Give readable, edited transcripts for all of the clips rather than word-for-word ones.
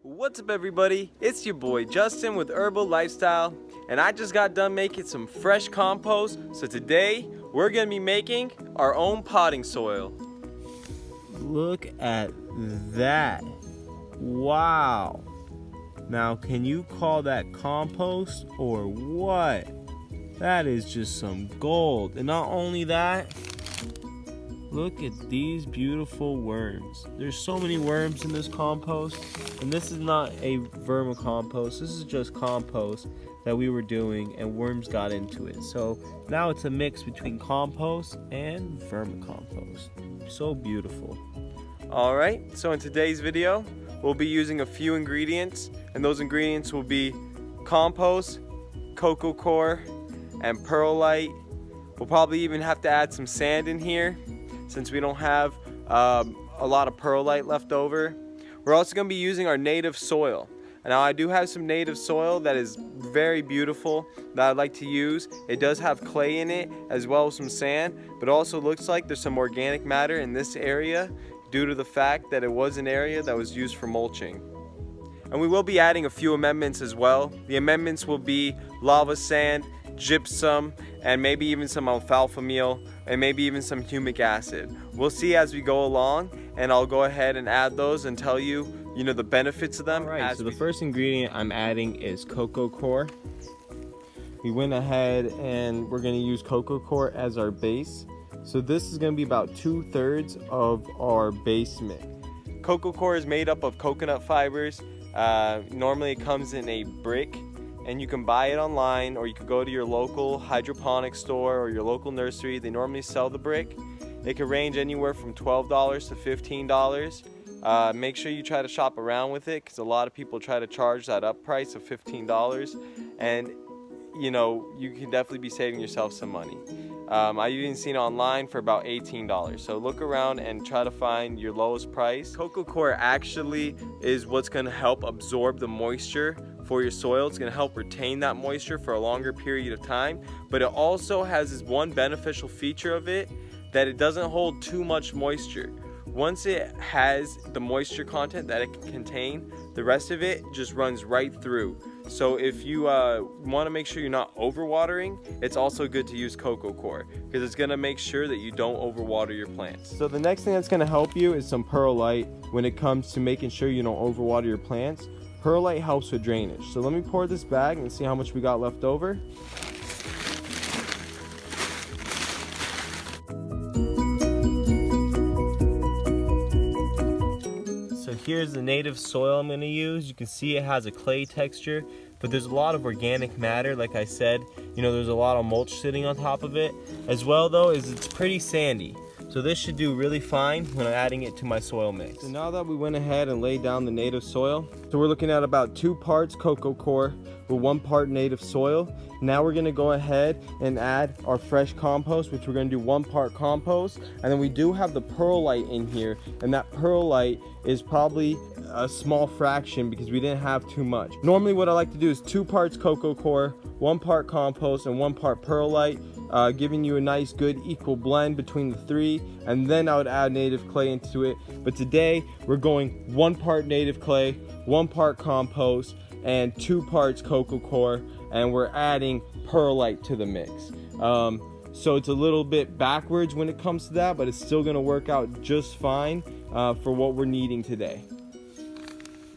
What's up everybody, it's your boy Justin with Herbal.Lyf.Styl, and I just got done making some fresh compost. So today we're going to be making our own potting soil. Look at that. Wow. Now can you call that compost or what? That is just some gold. And not only that, look at these beautiful worms. There's so many worms in this compost. And this is not a vermicompost. This is just compost that we were doing and worms got into it. So now it's a mix between compost and vermicompost. So beautiful. Alright, so in today's video, we'll be using a few ingredients. And those ingredients will be compost, Coco Coir, and Perlite. We'll probably even have to add some sand in here, since we don't have a lot of perlite left over. We're also going to be using our native soil. Now I do have some native soil that is very beautiful that I'd like to use. It does have clay in it as well as some sand, but it also looks like there's some organic matter in this area due to the fact that it was an area that was used for mulching. And we will be adding a few amendments as well. The amendments will be lava sand, gypsum, and maybe even some alfalfa meal, and maybe even some humic acid. We'll see as we go along, and I'll go ahead and add those and tell you, the benefits of them. Alright, so the first ingredient I'm adding is Coco Coir. We went ahead and we're going to use Coco Coir as our base. So this is going to be about 2/3 of our base mix. Coco Coir is made up of coconut fibers. Normally it comes in a brick, and you can buy it online, or you could go to your local hydroponic store or your local nursery. They normally sell the brick. It can range anywhere from $12 to $15. Make sure you try to shop around with it, because a lot of people try to charge that up price of $15, and you can definitely be saving yourself some money. I've even seen it online for about $18. So look around and try to find your lowest price. Coco Coir actually is what's going to help absorb the moisture for your soil. It's going to help retain that moisture for a longer period of time, but it also has this one beneficial feature of it, that it doesn't hold too much moisture. Once it has the moisture content that it can contain, the rest of it just runs right through. So if you want to make sure you're not overwatering, it's also good to use Coco Coir, because it's going to make sure that you don't overwater your plants. So the next thing that's going to help you is some perlite when it comes to making sure you don't overwater your plants. Perlite helps with drainage. So let me pour this bag and see how much we got left over. Here's the native soil I'm going to use. You can see it has a clay texture, but there's a lot of organic matter. Like I said, there's a lot of mulch sitting on top of it. As well though, is it's pretty sandy. So this should do really fine when I'm adding it to my soil mix. So now that we went ahead and laid down the native soil, so we're looking at about 2 parts Coco Coir with 1 part native soil. Now we're going to go ahead and add our fresh compost, which we're going to do 1 part compost. And then we do have the perlite in here, and that perlite is probably a small fraction because we didn't have too much. Normally what I like to do is 2 parts Coco Coir, 1 part compost, and 1 part perlite, giving you a nice good equal blend between the 3, and then I would add native clay into it. But today we're going 1 part native clay, 1 part compost, and 2 parts Coco Coir, and we're adding perlite to the mix. So it's a little bit backwards when it comes to that, but it's still going to work out just fine for what we're needing today.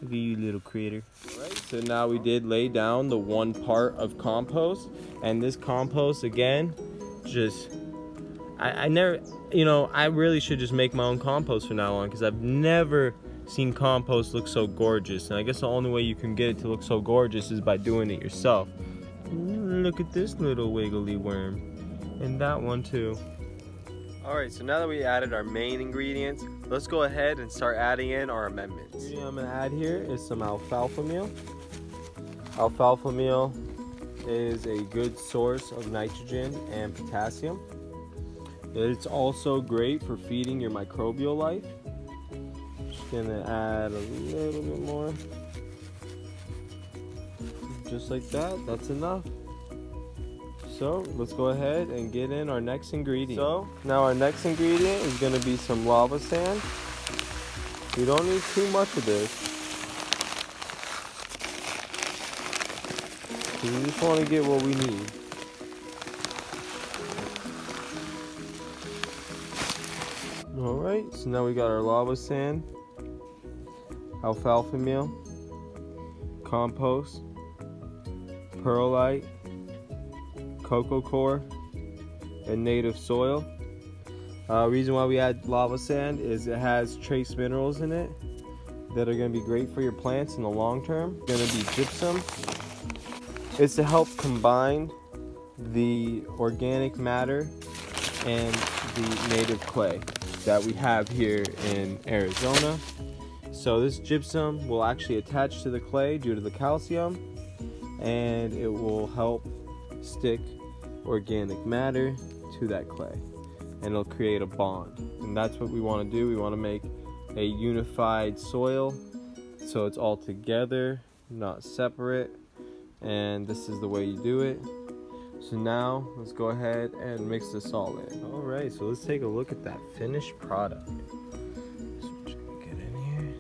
Look at you, little critter. Alright, so now we did lay down the 1 part of compost, and this compost again, I never, I really should just make my own compost from now on, because I've never seen compost look so gorgeous, and I guess the only way you can get it to look so gorgeous is by doing it yourself. Look at this little wiggly worm, and that one too. Alright, so now that we added our main ingredients, let's go ahead and start adding in our amendments. The ingredient I'm going to add here is some alfalfa meal. Alfalfa meal is a good source of nitrogen and potassium. It's also great for feeding your microbial life. Just going to add a little bit more. Just like that, that's enough. So let's go ahead and get in our next ingredient. So now our next ingredient is going to be some lava sand. We don't need too much of this. So we just want to get what we need. Alright, so now we got our lava sand, alfalfa meal, compost, perlite, Coco Coir, and native soil. Reason why we add lava sand is it has trace minerals in it that are going to be great for your plants in the long term. It's going to be gypsum. It's to help combine the organic matter and the native clay that we have here in Arizona. So this gypsum will actually attach to the clay due to the calcium, and it will help stick organic matter to that clay, and it'll create a bond. And that's what we want to do. We want to make a unified soil so it's all together, not separate, and this is the way you do it. So now let's go ahead and mix this all in. All right, so let's take a look at that finished product. So I'm just gonna get in here.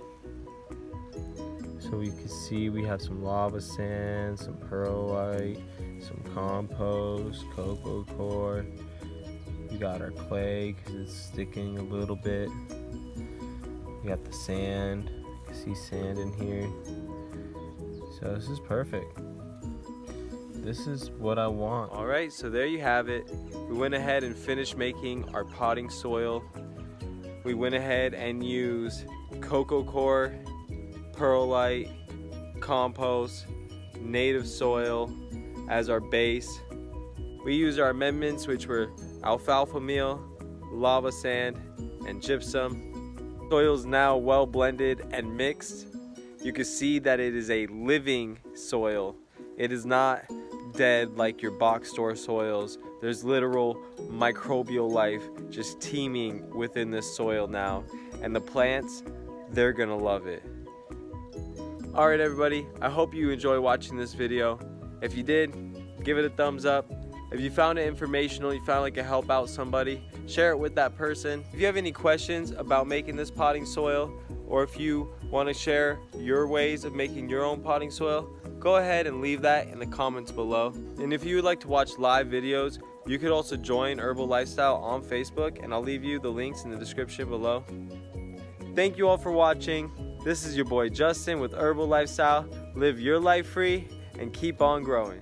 So we can see we have some lava sand, some perlite, some compost, Coco Coir. We got our clay because it's sticking a little bit. We got the sand. You can see sand in here. So this is perfect. This is what I want. All right, so there you have it. We went ahead and finished making our potting soil. We went ahead and used Coco Coir, perlite, compost, native soil as our base. We used our amendments, which were alfalfa meal, lava sand, and gypsum. Soil is now well blended and mixed. You can see that it is a living soil. It is not dead like your box store soils. There's literal microbial life just teeming within this soil now, and the plants, they're gonna love it. All right, everybody, I hope you enjoy watching this video. If you did, give it a thumbs up. If you found it informational, you found like it help out somebody, share it with that person. If you have any questions about making this potting soil, or if you want to share your ways of making your own potting soil, go ahead and leave that in the comments below. And if you would like to watch live videos, you could also join Herbal.Lyf.Styl on Facebook, and I'll leave you the links in the description below. Thank you all for watching. This is your boy Justin with Herbal.Lyf.Styl. Live your life free and keep on growing.